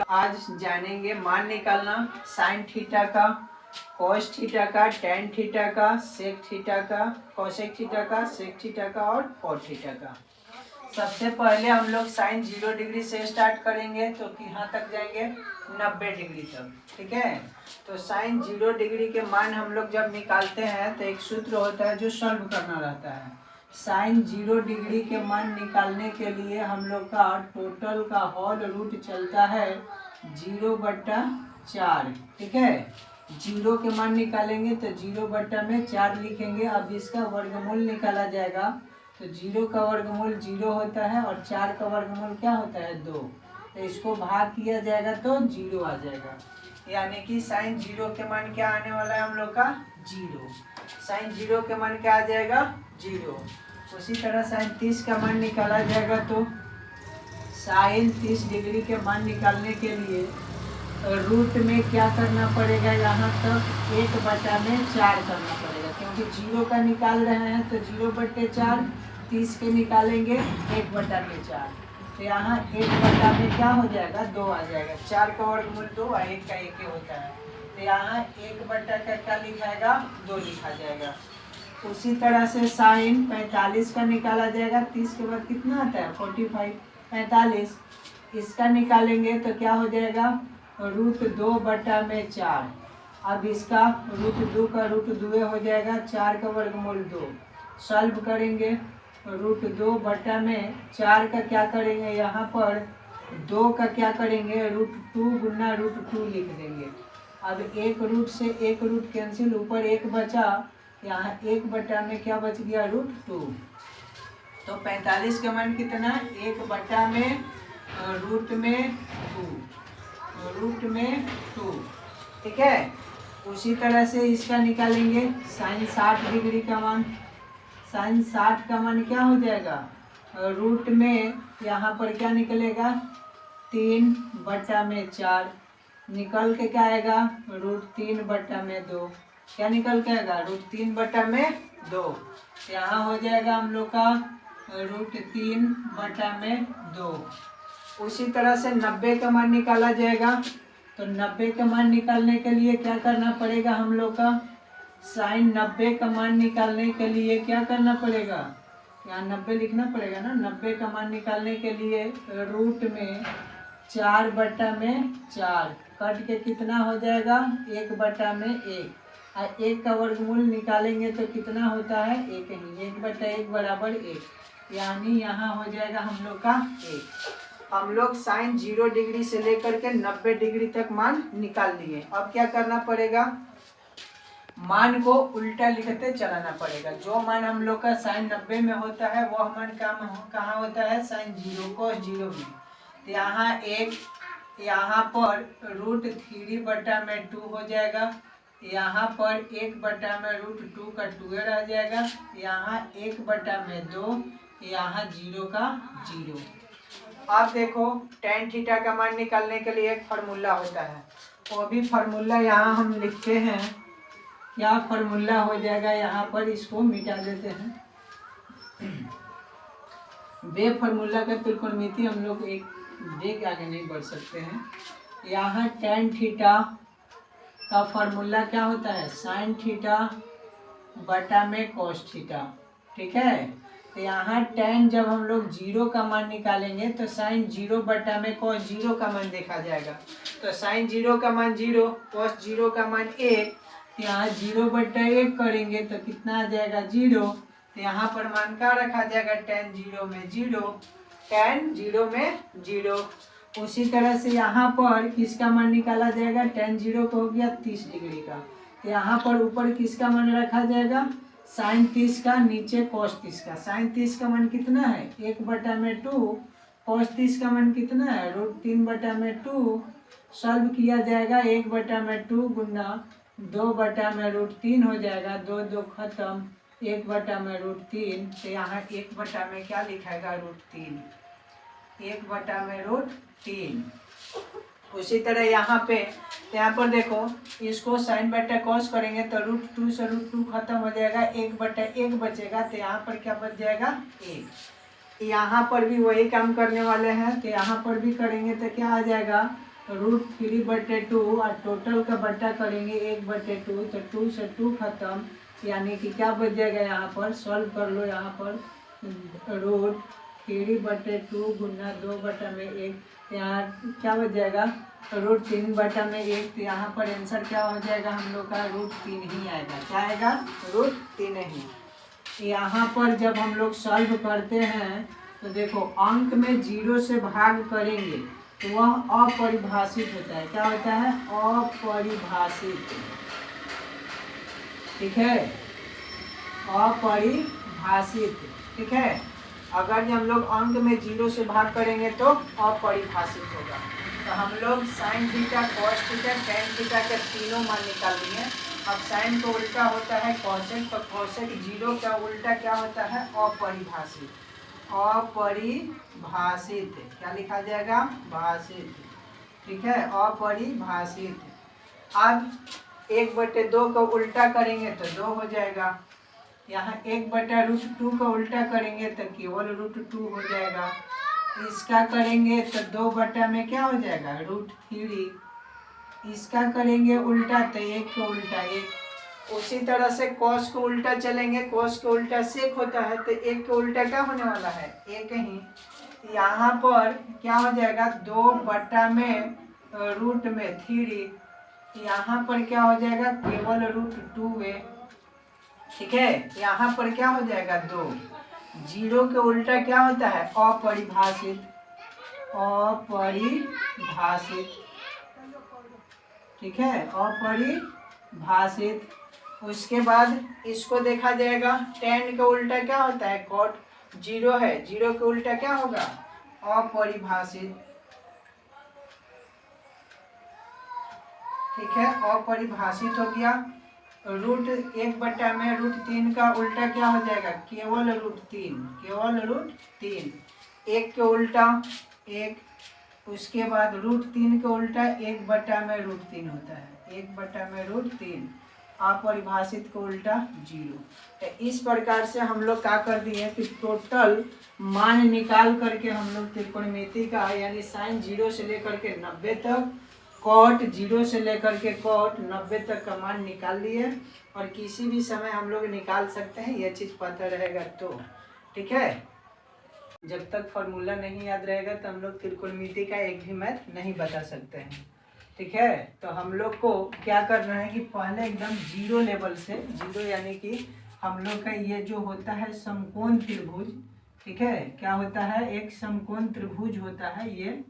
आज जानेंगे मान निकालना साइन थीटा का, कॉस थीटा का, टेन थीटा का, सेक थीटा का, कोसेक थीटा का, सेक थीटा का और कॉट थीटा का। सबसे पहले हम लोग साइन 0 डिग्री से स्टार्ट करेंगे तो यहाँ तक जाएंगे 90 डिग्री तक। ठीक है, तो साइन 0 डिग्री के मान हम लोग जब निकालते हैं तो एक सूत्र होता है जो सॉल्व करना रहता है। साइन 0 डिग्री के मान निकालने के लिए हम लोग का टोटल का होल रूट चलता है 0/4। ठीक है, 0 के मान निकालेंगे तो 0/4 लिखेंगे। अब इसका वर्गमूल निकाला जाएगा तो 0 का वर्गमूल 0 होता है और 4 का वर्गमूल क्या होता है 2। तो इसको भाग किया जाएगा तो 0 आ जाएगा, यानी कि साइन 0 के मान क्या आने वाला है हम लोग का 0। साइन 0 के मान क्या आ जाएगा 0। उसी तरह साइन 30 का मान निकाला जाएगा तो साइन 30 डिग्री के मान निकालने के लिए रूट में क्या करना पड़ेगा, यहाँ तक 1/4 करना पड़ेगा, क्योंकि 0 का निकाल रहे हैं तो 0/4, 30 के निकालेंगे 1/4। तो यहाँ 1 में क्या हो जाएगा 2 आ जाएगा। 4 का वर्गमूल 2 और 1 का 1 होता है, तो यहाँ 1/का क्या लिखाएगा 2 लिखा जाएगा। उसी तरह से साइन 45 का निकाला जाएगा। 30 के बाद कितना आता है 45, 45 इसका निकालेंगे तो क्या हो जाएगा √2/4। अब इसका √2 का √2 हो जाएगा, 4 का वर्गमूल 2। सॉल्व करेंगे √2/4 का क्या करेंगे, यहाँ पर 2 का क्या करेंगे √2 गुना √2 लिख देंगे। अब एक रूट से एक रूट कैंसिल, ऊपर 1 बचा, यहाँ 1/में क्या बच गया √2। तो 45 का मान कितना 1/में रूट में 2। ठीक है, उसी तरह से इसका निकालेंगे साइन 60 डिग्री का मान। साइन 60 का मान क्या हो जाएगा रूट में, यहाँ पर क्या निकलेगा 3/4 निकल के क्या आएगा √3/2। क्या निकल के आएगा √3/2। यहाँ हो जाएगा हम लोग का √3/2। उसी तरह से 90 का मान निकाला जाएगा। तो 90 का मान निकालने के लिए क्या करना पड़ेगा हम लोग का, साइन 90 का मान निकालने के लिए क्या करना पड़ेगा, यहाँ 90 लिखना पड़ेगा ना। 90 का मान निकालने के लिए रूट में 4/4 कट के कितना हो जाएगा 1/1 और 1 का वर्गमूल निकालेंगे तो कितना होता है 1 ही। 1/1 बराबर 1, यानी यहाँ हो जाएगा हम लोग का 1। हम लोग साइन 0 डिग्री से लेकर के 90 डिग्री तक मान निकाल लिए। अब क्या करना पड़ेगा, मान को उल्टा लिखते चलाना पड़ेगा। जो मान हम लोग का साइन 90 में होता है वह मान कहाँ होता है साइन 0 cos 0 में। तो यहाँ 1, यहाँ पर √3/2 हो जाएगा, यहाँ पर 1/√2 का 2 रह जाएगा, यहाँ 1/2, यहाँ 0 का 0। आप देखो टेन थीटा का मान निकालने के लिए एक फार्मूला होता है, वो भी फार्मूला यहाँ हम लिखते हैं। क्या फार्मूला हो जाएगा, यहाँ पर इसको मिटा देते हैं। बे फार्मूला का त्रिकोणमिति हम लोग एक बे के आगे नहीं बढ़ सकते हैं। यहाँ टेन थीटा का फार्मूला क्या होता है साइन थीटा बटा में कॉस थीटा। ठीक है, तो यहाँ टेन जब हम लोग 0 का मान निकालेंगे तो साइन 0 में कॉस 0 का मान देखा जाएगा। तो साइन 0 का मान 0, कॉस 0 का मान 1, यहाँ 0/1 करेंगे तो कितना आ जाएगा 0। तो यहाँ पर मान का रखा जाएगा टेन 0 में 0, टेन 0 में 0। उसी तरह से यहाँ पर किसका मान निकाला जाएगा, टेन 0 का हो गया 30 डिग्री का। तो यहाँ पर ऊपर किसका मान रखा जाएगा साइन 30 का, नीचे कॉस 30 का। साइन 30 का मान कितना है 1/2, कॉस 30 का मान कितना है √3/2। सॉल्व किया जाएगा 1/2 गुना 2/√3 हो जाएगा, 2 2 खत्म, 1/√3। तो यहाँ 1 में क्या लिखाएगा √3, 1/√3। उसी तरह यहाँ पे, यहाँ पर देखो इसको साइन बटा कॉस करेंगे तो √2 से √2 खत्म हो जाएगा, 1/1 बचेगा। तो यहाँ पर क्या बच जाएगा 1। यहाँ पर भी वही काम करने वाले हैं, तो यहाँ पर भी करेंगे तो क्या आ जाएगा √3/2 और टोटल का बट्टा करेंगे 1/2, तो 2 से 2 खत्म, यानी कि क्या बच जाएगा यहाँ पर, सॉल्व कर लो यहाँ पर, √3/2 गुना 2/1, यहाँ क्या बच जाएगा √3/1, तो यहाँ पर आंसर क्या हो जाएगा हम लोग का √3 ही आएगा। क्या आएगा, √3 ही। यहाँ पर जब हम लोग सॉल्व करते हैं तो देखो अंक में 0 से भाग करेंगे तो वह अपरिभाषित होता है। क्या होता है, अपरिभाषित, ठीक है, अपरिभाषित, ठीक है। अगर हम लोग अंक में 0 से भाग करेंगे तो अपरिभाषित होगा। तो हम लोग sine theta, cos theta, tan theta के तीनों मान निकाल लिए। अब साइन का उल्टा होता है कॉसेक, तो कॉसेक 0 का उल्टा क्या होता है, अपरिभाषित, अपरिभाषित, क्या लिखा जाएगा, भाषित, ठीक है, अपरिभाषित। अब 1/2 का उल्टा करेंगे तो 2 हो जाएगा, यहाँ 1/√2 का उल्टा करेंगे तो केवल √2 हो जाएगा, इसका करेंगे तो 2 में क्या हो जाएगा, √3, इसका करेंगे उल्टा तो 1 का उल्टा 1, उसी तरह से कॉस को उल्टा चलेंगे, कॉस को उल्टा सेक होता है, तो 1 का उल्टा क्या होने वाला है, 1 ही। यहाँ पर क्या हो जाएगा, 2/√3, यहाँ पर क्या हो जाएगा, केवल √2 है, ठीक है। यहाँ पर क्या हो जाएगा, 2, 0 के उल्टा क्या होता है, अपरिभाषित, अपरिभाषित, ठीक है, अपरिभाषित। उसके बाद इसको देखा जाएगा, tan का उल्टा क्या होता है, cot, 0 है, 0 के उल्टा क्या होगा, अपरिभाषित, ठीक है, अपरिभाषित हो गया। √1 में √3 का उल्टा क्या हो जाएगा, केवल √3, केवल √3, 1 के उल्टा 1, उसके बाद √3 का उल्टा 1 में √3 होता है, 1 में √3, अपरिभाषित का उल्टा 0। तो इस प्रकार से हम लोग क्या कर दिए कि टोटल मान निकाल करके हम लोग त्रिकोणमिति का, यानी साइन 0 से लेकर के 90 तक, कॉट 0 से लेकर के कॉट 90 तक का मान निकाल लिए, और किसी भी समय हम लोग निकाल सकते हैं, यह चीज़ पता रहेगा तो, ठीक है। जब तक फार्मूला नहीं याद रहेगा तो हम लोग त्रिकोणमिति का एक भी मैथ नहीं बता सकते हैं, ठीक है। तो हम लोग को क्या करना है कि पहले एकदम 0 लेवल से, 0 यानी कि हम लोग का ये जो होता है समकोण त्रिभुज, ठीक है, क्या होता है, एक समकोण त्रिभुज होता है, ये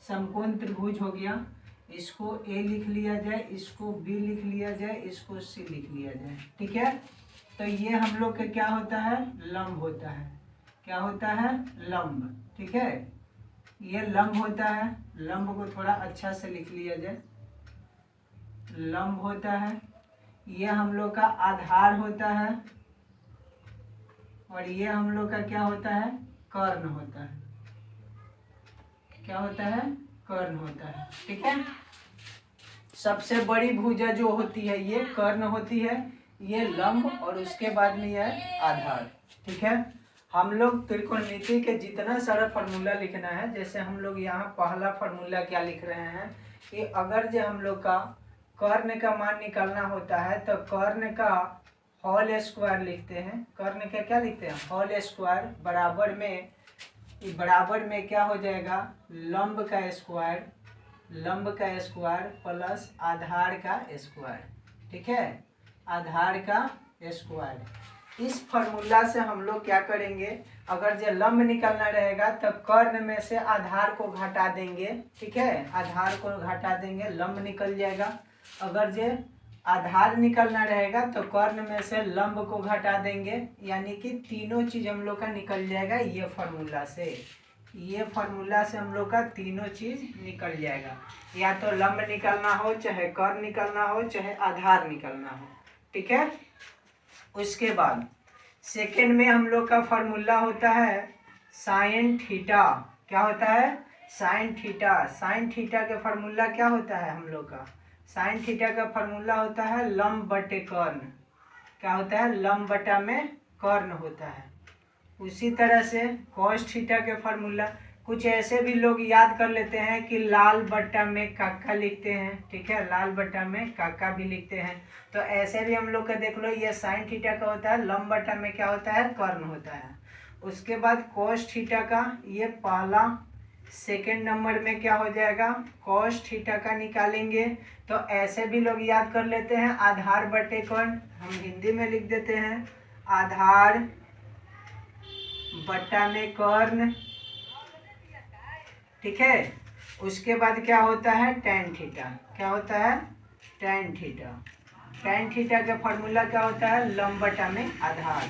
समकोण त्रिभुज हो गया, इसको A लिख लिया जाए, इसको B लिख लिया जाए, इसको C लिख लिया जाए, ठीक है। तो ये हम लोग का क्या होता है, लंब होता है, क्या होता है, लंब, ठीक है, ये लंब होता है। लंब को थोड़ा अच्छा से लिख लिया जाए, लंब होता है। ये हम लोग का आधार होता है, और ये हम लोग का क्या होता है, कर्ण होता है, क्या होता है, कर्ण होता है, ठीक है। सबसे बड़ी भुजा जो होती है ये कर्ण होती है, ये लंब, और उसके बाद में यह आधार, ठीक है। हम लोग त्रिकोणमिति के जितना सारा फार्मूला लिखना है, जैसे हम लोग यहाँ पहला फार्मूला क्या लिख रहे हैं कि अगर जो हम लोग का कर्ण का मान निकालना होता है तो कर्ण का होल स्क्वायर लिखते हैं, कर्ण का क्या लिखते हैं, होल स्क्वायर, बराबर में क्या हो जाएगा, लंब का स्क्वायर, लंब का स्क्वायर प्लस आधार का स्क्वायर, ठीक है, आधार का स्क्वायर। इस फार्मूला से हम लोग क्या करेंगे, अगर जो लंब निकलना रहेगा तो कर्ण में से आधार को घटा देंगे, ठीक है, आधार को घटा देंगे, लंब निकल जाएगा। अगर जो आधार निकलना रहेगा तो कर्ण में से लंब को घटा देंगे, यानी कि तीनों चीज हम लोग का निकल जाएगा ये फार्मूला से, ये फार्मूला से हम लोग का तीनों चीज निकल जाएगा, या तो लंब निकलना हो, चाहे कर्ण निकलना हो, चाहे आधार निकलना हो, ठीक है। उसके बाद सेकेंड में हम लोग का फार्मूला होता है साइन थीटा, क्या होता है, साइन थीटा। साइन थीटा का फार्मूला क्या होता है हम लोग का, साइन थीटा का फार्मूला होता है लंब बटे कर्ण, क्या होता है, लंब बटा में कर्ण होता है। उसी तरह से कॉस थीटा के फार्मूला, कुछ ऐसे भी लोग याद कर लेते हैं कि लाल बट्टा में काका लिखते हैं, ठीक है, लाल बट्टा में काका भी लिखते हैं। तो ऐसे भी हम लोग का देख लो, ये साइन थीटा का होता है, लंब बट्टा में क्या होता है, कर्ण होता है। उसके बाद कॉस थीटा का, ये पहला सेकेंड नंबर में क्या हो जाएगा, कॉस थीटा का निकालेंगे। तो ऐसे भी लोग याद कर लेते हैं, आधार बटे कर्ण, हम हिंदी में लिख देते हैं आधार बट्टा में कर्ण, ठीक है। उसके बाद क्या होता है, टेन थीटा, क्या होता है, टेन थीटा। टेन थीटा का फॉर्मूला क्या होता है, लंब बटा में आधार,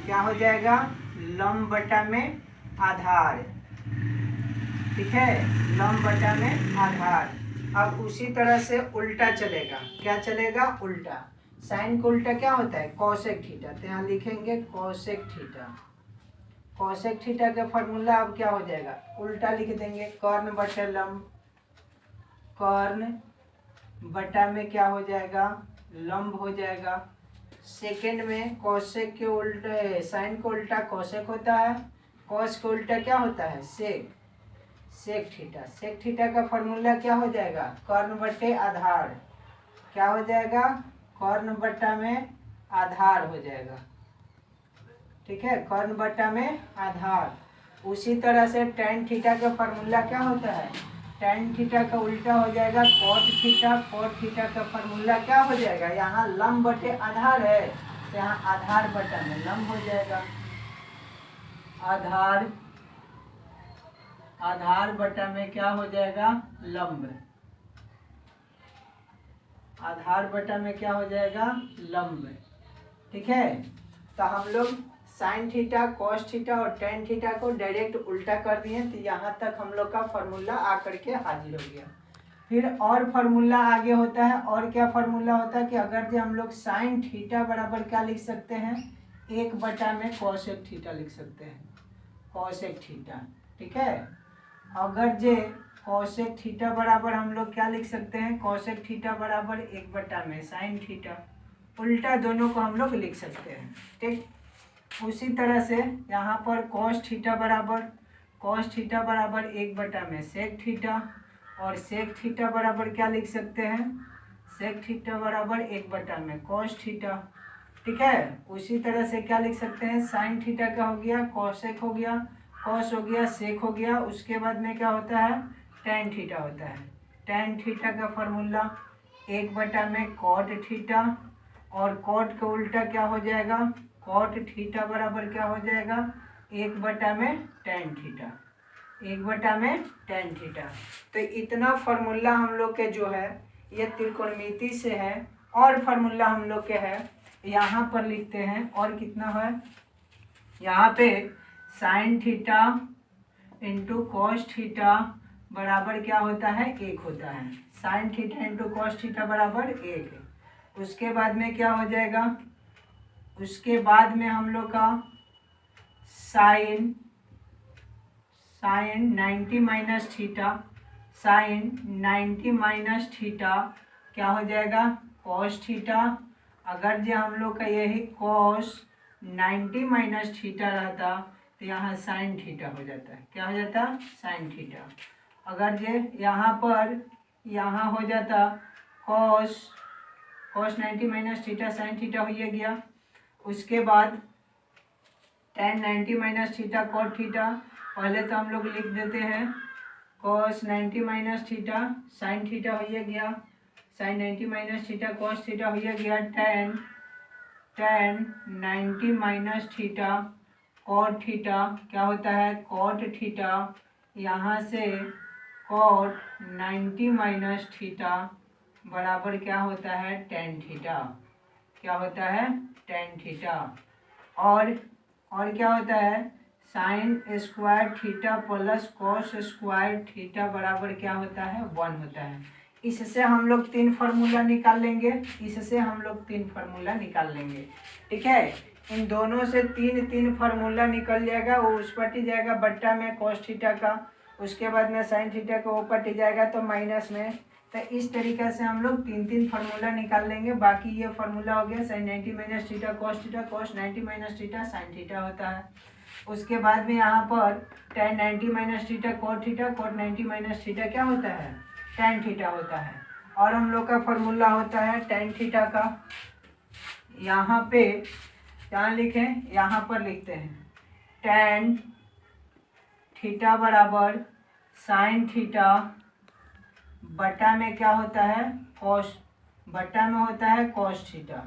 क्या हो जाएगा, लंब बटा में आधार, ठीक है, लंब बटा में आधार। अब उसी तरह से उल्टा चलेगा, क्या चलेगा, उल्टा। साइन को उल्टा क्या होता है, कोसेक थीटा, तो यहाँ लिखेंगे कोसेक थीटा। कोसेक थीटा का फॉर्मूला अब क्या हो जाएगा, उल्टा लिख देंगे, कर्ण बटा लंब, कर्ण बटा में क्या हो जाएगा, लंब हो जाएगा। सेकंड में कोसेक के उल्टे, साइन को उल्टा कोसेक होता है, कोस को उल्टा क्या होता है, सेक, सेक थीटा। सेक थीटा का फॉर्मूला क्या हो जाएगा, कर्ण बटे आधार, क्या हो जाएगा, कर्ण बटा में आधार हो जाएगा, ठीक है, कर्ण बटा में आधार। उसी तरह से टेन थीटा का फॉर्मूला क्या होता है, टेन थीटा का उल्टा हो जाएगा कॉट थीटा। कॉट थीटा का फॉर्मूला क्या हो जाएगा, यहाँ लंब बटे आधार है, तो यहाँ आधार बटा में लंब हो जाएगा, आधार, आधार बटा में क्या हो जाएगा, लंब, आधार बटा में क्या हो जाएगा, लंब, ठीक है। तो हम लोग साइन थीटा, कॉस थीटा और टेन थीटा को डायरेक्ट उल्टा कर दिए, तो यहाँ तक हम लोग का फॉर्मूला आकर के हाजिर हो गया। फिर और फार्मूला आगे होता है, और क्या फार्मूला होता है कि अगर जो हम लोग साइन थीटा बराबर क्या लिख सकते हैं, 1 में कॉसेक थीटा लिख सकते हैं, कॉसेक थीटा, ठीक है। अगर जे कॉसेक थीटा बराबर हम लोग क्या लिख सकते हैं, कॉसेक थीटा बराबर 1 में साइन थीटा, उल्टा दोनों को हम लोग लिख सकते हैं, ठीक। उसी तरह से यहाँ पर कॉस थीटा बराबर, कॉस थीटा बराबर 1 में सेक थीटा, और सेक थीटा बराबर क्या लिख सकते हैं, सेक थीटा बराबर 1 में कॉस थीटा, ठीक है। उसी तरह से क्या लिख सकते हैं, साइन थीटा का हो गया, कॉसेक हो गया, कॉस हो गया, सेक हो गया। उसके बाद में क्या होता है, टेन थीटा होता है। टेन थीटा का फॉर्मूला 1 में कॉट थीटा, और कॉट का उल्टा क्या हो जाएगा, कॉट थीटा बराबर क्या हो जाएगा, 1 में टेन थीटा, 1 में टेन थीटा। तो इतना फार्मूला हम लोग के जो है ये त्रिकोणमिति से है। और फार्मूला हम लोग के है यहाँ पर लिखते हैं, और कितना है यहाँ पे, sine theta into cos theta बराबर क्या होता है, 1 होता है। Sine theta into cos theta बराबर 1 है। उसके बाद में क्या हो जाएगा, उसके बाद में हम लोग का sine 90 minus theta, sine 90 minus theta क्या हो जाएगा, कॉस थीटा। अगर जो हम लोग का यही कॉस 90 माइनस थीटा रहता तो यहाँ साइन थीटा हो जाता है, क्या हो जाता, साइन थीटा। अगर जो यहाँ पर यहाँ हो जाता cos 90 minus theta sine theta हो गया। उसके बाद tan 90 minus theta cot theta, पहले तो हम लोग लिख देते हैं cos 90 minus theta sine theta हो गया, sine 90 minus theta cos theta हो गया, tan 90 minus theta cot theta क्या होता है, कॉट थीटा। यहाँ से कॉट 90 माइनस थीटा बराबर क्या होता है, tan थीटा, क्या होता है, tan थीटा। और क्या होता है, sine square theta plus cos square theta बराबर क्या होता है, 1 होता है। इससे हम लोग 3 फार्मूला निकाल लेंगे, इससे हम लोग 3 फार्मूला निकाल लेंगे, ठीक है। इन दोनों से 3 फार्मूला निकल जाएगा, वो उस पटी जाएगा बट्टा में कॉस थीटा का, उसके बाद में साइन थीटा का वो पटी जाएगा तो माइनस में। तो इस तरीके से हम लोग 3 फार्मूला निकाल लेंगे। बाकी ये फार्मूला हो गया sine 90 minus theta cos 90 minus theta sine theta होता है। उसके बाद में यहाँ पर tan 90 minus theta cot theta, cot 90 minus theta क्या होता है, tan थीटा होता है। और हम लोग का फॉर्मूला होता है tan थीटा का, यहाँ पे यहाँ लिखें, यहाँ पर लिखते हैं tan थीटा बराबर साइन थीटा बटा में क्या होता है, cos, बटा में होता है cos थीटा,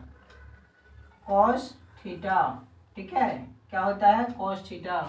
cos थीटा, ठीक है, क्या होता है cos थीटा।